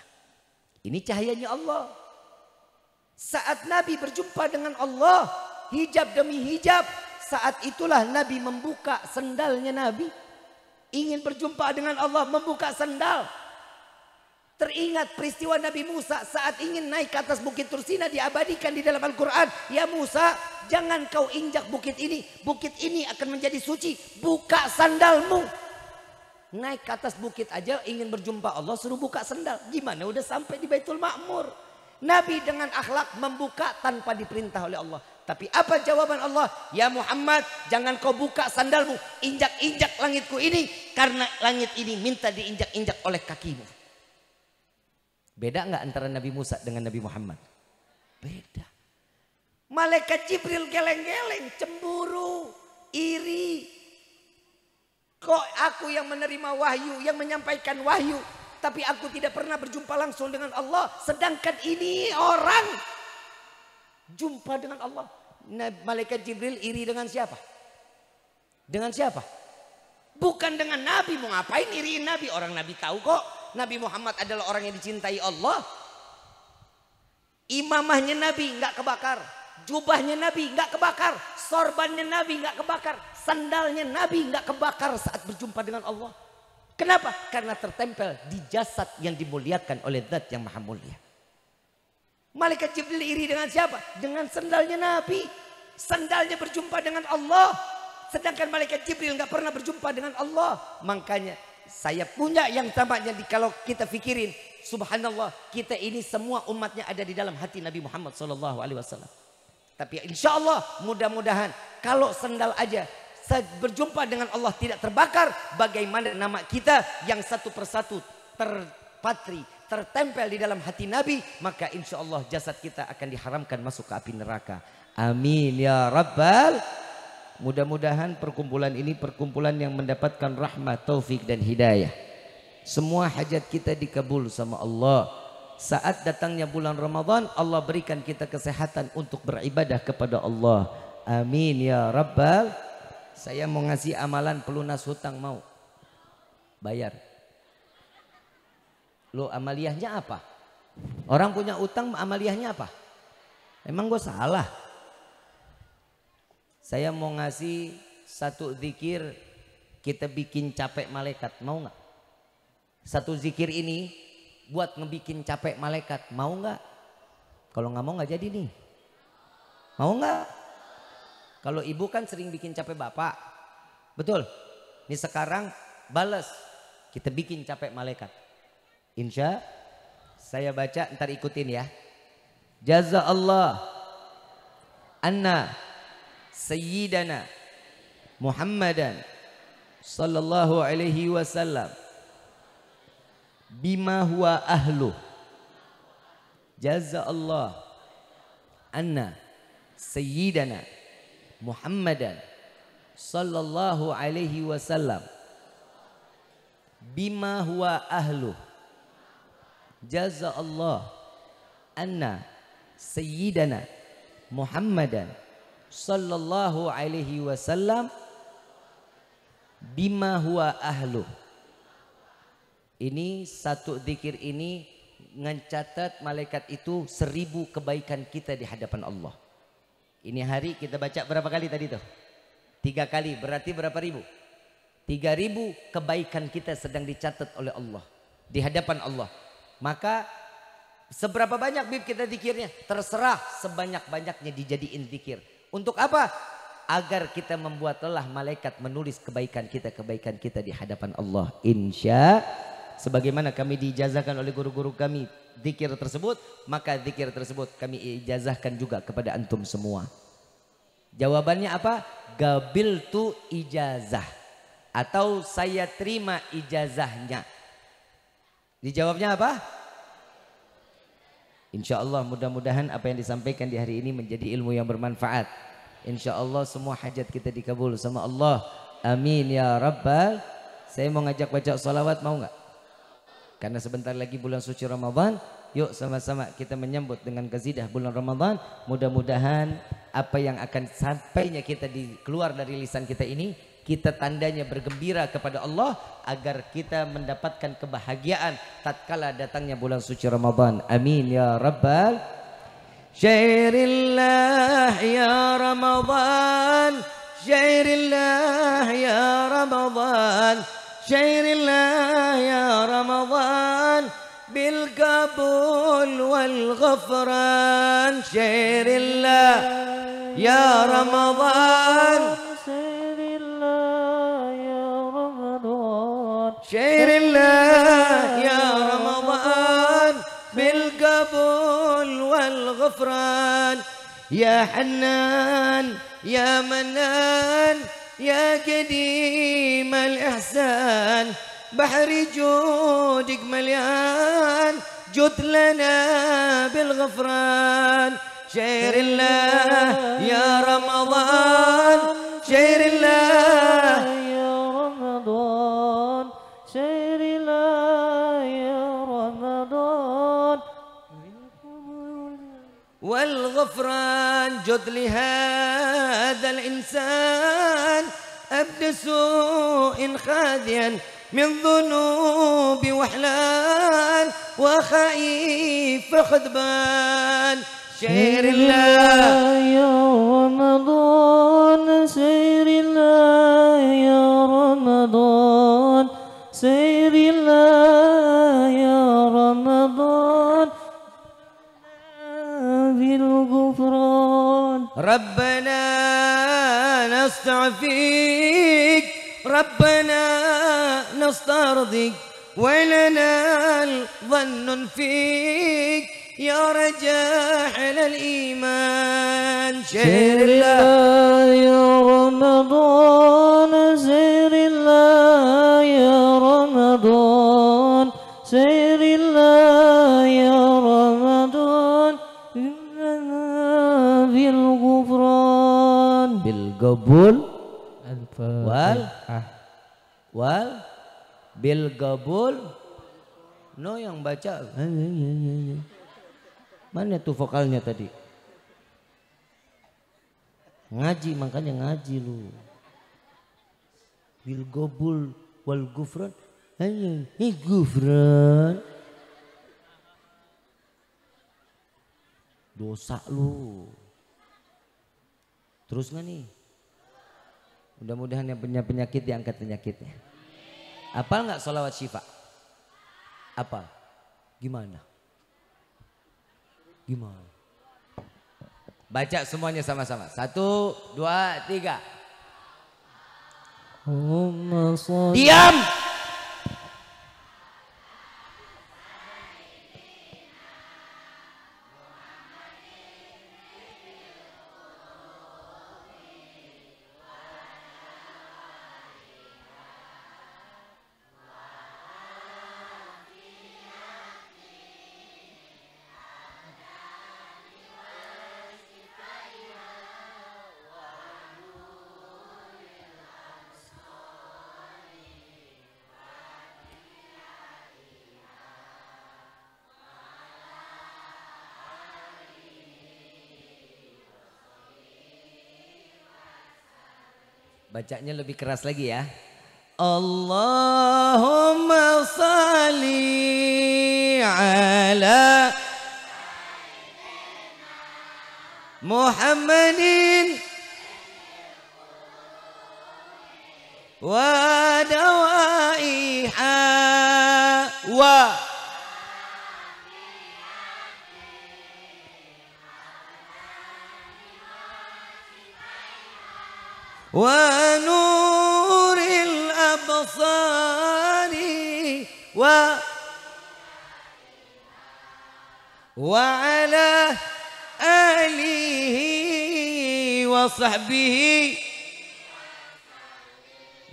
Ini cahayanya Allah. Saat Nabi berjumpa dengan Allah, hijab demi hijab, saat itulah Nabi membuka sendalnya Nabi. Ingin berjumpa dengan Allah, membuka sendal. Teringat peristiwa Nabi Musa saat ingin naik ke atas Bukit Tursina, diabadikan di dalam Al-Quran. Ya Musa, jangan kau injak bukit ini. Bukit ini akan menjadi suci. Buka sandalmu. Naik ke atas bukit aja ingin berjumpa Allah, suruh buka sandal. Gimana udah sampai di Baitul Ma'mur. Nabi dengan akhlak membuka tanpa diperintah oleh Allah. Tapi apa jawaban Allah? Ya Muhammad, jangan kau buka sandalmu. Injak-injak langitku ini. Karena langit ini minta diinjak-injak oleh kakimu. Beda nggak antara Nabi Musa dengan Nabi Muhammad? Beda. Malaikat Jibril geleng-geleng, cemburu, iri. Kok aku yang menerima wahyu, yang menyampaikan wahyu, tapi aku tidak pernah berjumpa langsung dengan Allah. Sedangkan ini orang jumpa dengan Allah. Malaikat Jibril iri dengan siapa? Dengan siapa? Bukan dengan Nabi. Mau ngapain iriin Nabi? Orang Nabi tahu kok Nabi Muhammad adalah orang yang dicintai Allah. Imamahnya Nabi nggak kebakar, jubahnya Nabi nggak kebakar, sorbannya Nabi nggak kebakar, sandalnya Nabi nggak kebakar saat berjumpa dengan Allah. Kenapa? Karena tertempel di jasad yang dimuliakan oleh Zat yang Maha Mulia. Malaikat Jibril iri dengan siapa? Dengan sandalnya Nabi. Sandalnya berjumpa dengan Allah. Sedangkan malaikat Jibril nggak pernah berjumpa dengan Allah. Makanya saya punya yang tampaknya kalau kita pikirin, subhanallah, kita ini semua umatnya ada di dalam hati Nabi Muhammad SAW. Tapi insya Allah mudah-mudahan kalau sandal aja berjumpa dengan Allah tidak terbakar, bagaimana nama kita yang satu persatu terpatri, tertempel di dalam hati Nabi, maka insya Allah jasad kita akan diharamkan masuk ke api neraka. Amin ya Rabbal. Mudah-mudahan perkumpulan ini perkumpulan yang mendapatkan rahmat, taufik dan hidayah. Semua hajat kita dikabul sama Allah. Saat datangnya bulan Ramadan, Allah berikan kita kesehatan untuk beribadah kepada Allah. Amin ya Rabbal. Saya mau ngasih amalan pelunas hutang, mau bayar. Lo amaliyahnya apa? Orang punya utang amaliyahnya apa? Emang gue salah? Saya mau ngasih satu zikir, kita bikin capek malaikat, mau nggak? Satu zikir ini buat ngebikin capek malaikat, mau nggak? Kalau nggak mau nggak jadi nih. Mau nggak? Kalau ibu kan sering bikin capek bapak, betul? Ini sekarang balas, kita bikin capek malaikat. Insya saya baca, ntar ikutin ya. Jaza Allah anna Sayyidana Muhammadan sallallahu alaihi wasallam bima huwa ahlu. Jaza Allah anna Sayyidana Muhammadan sallallahu alaihi wasallam bima huwa ahlu jaza Allah anna sayyidana Muhammadan sallallahu alaihi wasallam bima huwa ahlu. Ini satu zikir ini mencatat malaikat itu 1000 kebaikan kita di hadapan Allah. Ini hari kita baca berapa kali tadi tuh? 3 kali, berarti berapa ribu? 3000 kebaikan kita sedang dicatat oleh Allah di hadapan Allah. Maka seberapa banyak bib kita zikirnya? Terserah, sebanyak-banyaknya dijadiin zikir. Untuk apa? Agar kita membuat lelah malaikat menulis kebaikan kita di hadapan Allah. Insya sebagaimana kami diijazahkan oleh guru-guru kami zikir tersebut, maka zikir tersebut kami ijazahkan juga kepada antum semua. Jawabannya apa? Gabiltu ijazah, atau saya terima ijazahnya. Dijawabnya apa? Insya Allah mudah-mudahan apa yang disampaikan di hari ini menjadi ilmu yang bermanfaat. Insya Allah semua hajat kita dikabul sama Allah. Amin ya Rabbal. Saya mau ngajak baca salawat, mau nggak? Karena sebentar lagi bulan suci Ramadan. Yuk sama-sama kita menyambut dengan qasidah bulan Ramadan. Mudah-mudahan apa yang akan sampainya kita keluar dari lisan kita ini, kita tandanya bergembira kepada Allah agar kita mendapatkan kebahagiaan tatkala datangnya bulan suci Ramadan. Amin ya Rabbal. Syairillah ya Ramadan, syairillah ya Ramadan, syairillah ya Ramadan bil qabul wal ghafran. Syairillah ya Ramadan, syairillah ya Ramadan bil qabul wal ghafran. Ya Hannan ya Mannan ya Qadim al ihsan بحر جودك مليان جد لنا بالغفران. شهر الله يا رمضان، شهر الله يا رمضان، شهر الله يا رمضان والغفران. جد لهذا الإنسان أبد سوء خاذيا من ذنوب وحلال وخائف خذبان. شهر الله يا رمضان، شهر الله يا رمضان، شهر الله يا رمضان بالغفران. ربنا نستعفيك، ربنا نسترضيك ولنا الظن فيك يا رجاح الإيمان. شهر الله يا رمضان، شهر الله يا رمضان، شهر الله يا رمضان بالغفران. بالقبول wal bil qabul. No, yang baca mana tuh vokalnya tadi? Ngaji, makanya ngaji lu. Bil qabul wal gufran. Gufran dosa lu. Terus nggak nih? Mudah-mudahan yang punya penyakit diangkat penyakitnya. Apal nggak sholawat syifa? Apal? Gimana? Gimana? Baca semuanya sama-sama. 1, 2, 3. Diam! Bacanya lebih keras lagi ya. Allahumma salli ala Muhammadin wa dawaiha wa nuril absari wa ala alihi wa sahbihi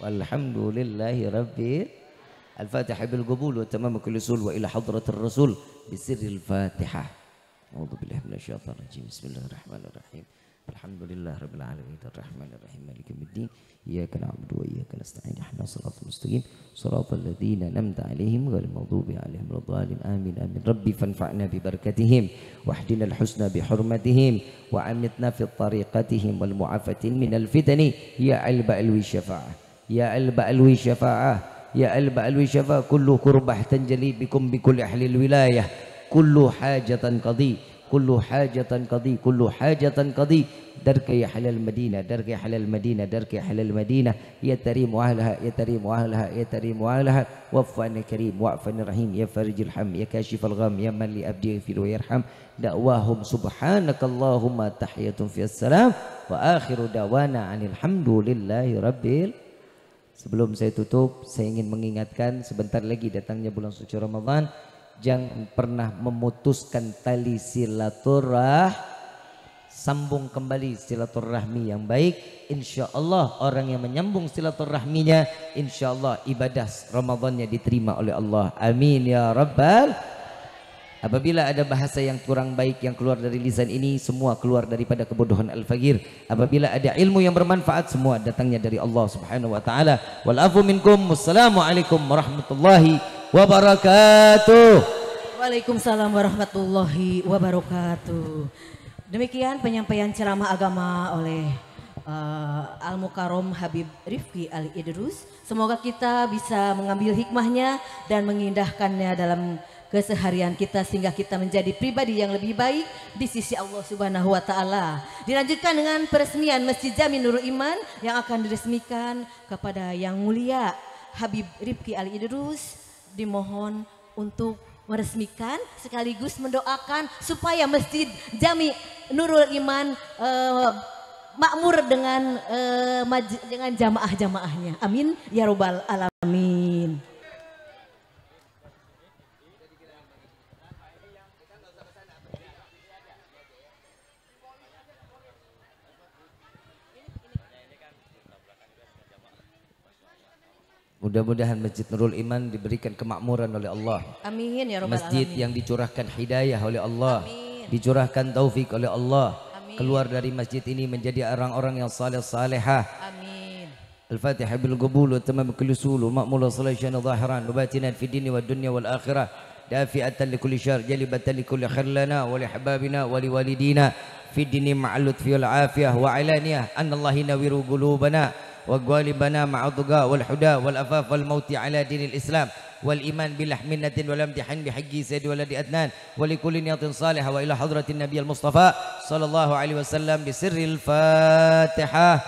walhamdulillahi rabbil al-fatihah bil qabul wa tamam kulli sul wa ila hadratir rasul bisirril fatihah. A'udzu billahi minasyaitonir rajim. Bismillahirrahmanirrahim. Alhamdulillah rabbil alamin arrahmanir rahim maliki yaumiddin iyyaka na'budu wa iyyaka nasta'in ihdinas siratal mustaqim siratal ladzina an'amta 'alaihim ghairil maghdubi 'alaihim waladdallin amin amin rabbi fanfa'na bi barakatihim wahdinal husna bi hurmatihim wa amitna fi tariqatihim wal mu'afatin minal fitani ya alba alwi syafa'ah ya alba alwi syafa'ah ya alba alwi syafa'ah kullu kurbah tanjali bikum bi kulli ahli wilayah kullu hajatan qadi kullu hajatan qadi kullu hajatan qadi darka ya halal madinah darka ya halal madinah darka ya halal madinah ya tarim wa ahlaha ya tarim wa ahlaha ya tarim wa ahlaha wafani karim wa'fani rahim ya farijil ham ya kashifal gham ya man li abdi fil wa yarham da'wahum subhanakallahumma tahiyatun fiyas salam wa akhiru dawana anil hamdulillahi rabbil. Sebelum saya tutup, saya ingin mengingatkan sebentar lagi datangnya bulan suci Ramadan. Jangan pernah memutuskan tali silaturah, sambung kembali silaturahmi yang baik. Insya Allah orang yang menyambung silaturahminya, insya Allah ibadah Ramadannya diterima oleh Allah. Amin ya Rabbal. Apabila ada bahasa yang kurang baik yang keluar dari lisan ini, semua keluar daripada kebodohan al-faqir. Apabila ada ilmu yang bermanfaat, semua datangnya dari Allah Subhanahu wa taala. Wal afu minkum. Wassalamualaikum warahmatullahi wabarakatuh. Waalaikumsalam warahmatullahi wabarakatuh. Demikian penyampaian ceramah agama oleh Al-Mukarram Habib Rifki Ali Idrus. Semoga kita bisa mengambil hikmahnya dan mengindahkannya dalam keseharian kita sehingga kita menjadi pribadi yang lebih baik di sisi Allah Subhanahu wa taala. Dilanjutkan dengan peresmian Masjid Jami Nurul Iman yang akan diresmikan kepada Yang Mulia Habib Rifki Ali Idrus. Dimohon untuk meresmikan sekaligus mendoakan supaya Masjid Jami Nurul Iman makmur dengan jamaah-jamaahnya. Amin ya robbal alamin. Mudah-mudahan Masjid Nurul Iman diberikan kemakmuran oleh Allah. Amin ya robbal Masjid alamin. yang dicurahkan hidayah oleh Allah. Amin. Dicurahkan taufik oleh Allah. Amin. Keluar dari masjid ini menjadi orang-orang yang saleh salehah. Amin. Al-Fatihah bil qabul wa tamam kulli sul wa ma'mul salihatan zahiran wa batinan fi dini wad dunya wal akhirah. Dafi'atan li kulli syarr jalibatan li kulli khair lana wa li hababina wa li walidina fi dini ma'al lutfi wal afiyah wa alaniyah anallahi nawiru qulubana wa ghalibana ma'adga wal huda wal afaf wal mauti ala dinil islam wal iman bil ahminatin wal amtihan bi haqqi sayyid waladi adnan wa li kulli niyatin salihah wa ila hadratin nabiyil mustafa sallallahu alaihi wasallam bi sirril fatihah.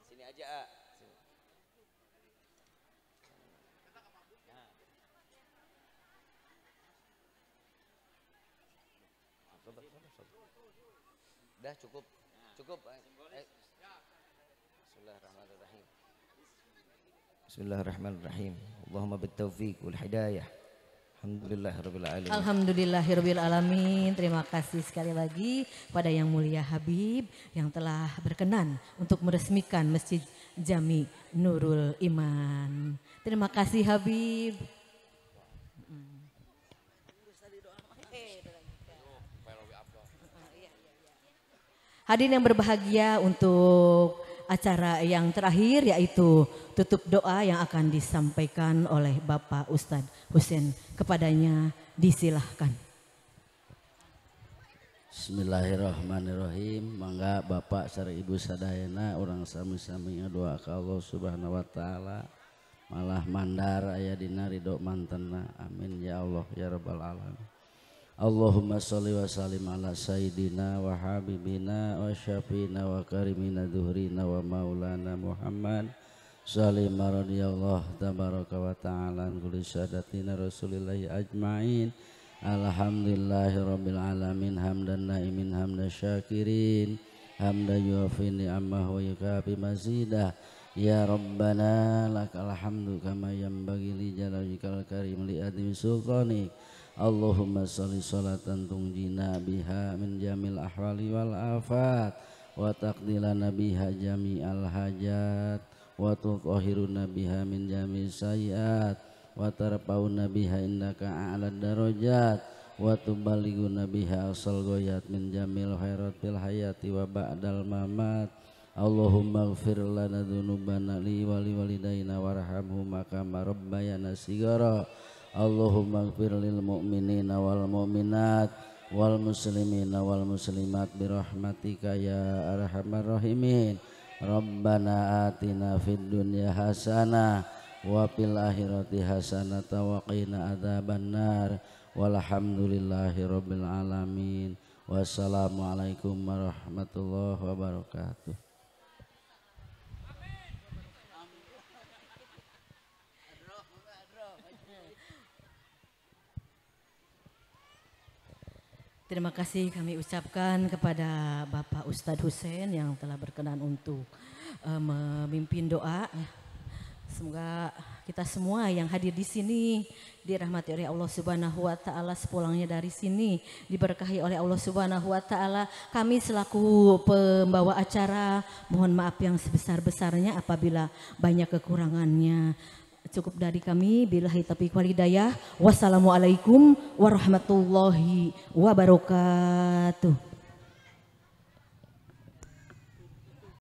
Sini aja. Dah cukup. Cukup. Bismillahirrahmanirrahim. Bismillahirrahmanirrahim. Allahumma bitaufiq wal hidayah. Alhamdulillahirabbil alamin. Alhamdulillahirabbil alamin. Terima kasih sekali lagi pada Yang Mulia Habib yang telah berkenan untuk meresmikan Masjid Jami Nurul Iman. Terima kasih Habib. Hadirin yang berbahagia, untuk acara yang terakhir yaitu tutup doa yang akan disampaikan oleh Bapak Ustadz Husein. Kepadanya disilahkan. Bismillahirrahmanirrahim. Mangga Bapak sareng Ibu sadayana urang sami-sami doa ka Allah Subhanahu wa taala. Malah mandar aya dina ridho mantenna. Amin ya Allah ya rabbal alamin. Allahumma sholli wa sallim ala sayyidina wa habibina wa syafiina wa karimina dhuhrina wa maulana Muhammad sallim radhiyallahu tabaraka wa ta'ala an kulli sadatina rasulillahi ajmain. Alhamdulillahi rabbil alamin hamdan naimin hamdan syakirin hamdan yuafi ni'amahu wa yukafi mazidah. Ya Rabbana lakal hamdu kama yanbaghi li jalalika karim li adimi sultanik. Allahumma sholli sholatan tungjina biha min jamil ahwali wal afat wa taqdilana biha jami'al hajat wa tuqahiruna biha min jami' sayyiat wa tarpauna biha indaka a'lad darajat wa tuballighuna biha asal goyat min jamil khairat fil hayati wa ba'dal mamat. Allahumma ighfir lana dzunubana li wa li walidayna warhamhuma kama rabbayana shighara. Allahumma ighfir lil mu'minina wal mu'minat wal muslimina wal muslimat birahmatika ya arhamar rahimin. Rabbana atina fid dunya hasanah wa fil akhirati hasanah wa qina adzabannar. Walhamdulillahi rabbil alamin. Wassalamualaikum warahmatullahi wabarakatuh. Terima kasih kami ucapkan kepada Bapak Ustadz Husein yang telah berkenan untuk memimpin doa. Semoga kita semua yang hadir di sini dirahmati oleh Allah Subhanahu wa taala, sepulangnya dari sini diberkahi oleh Allah Subhanahu wa taala. Kami selaku pembawa acara mohon maaf yang sebesar-besarnya apabila banyak kekurangannya. Cukup dari kami, billahi taufiq wal hidayah. Wassalamualaikum warahmatullahi wabarakatuh.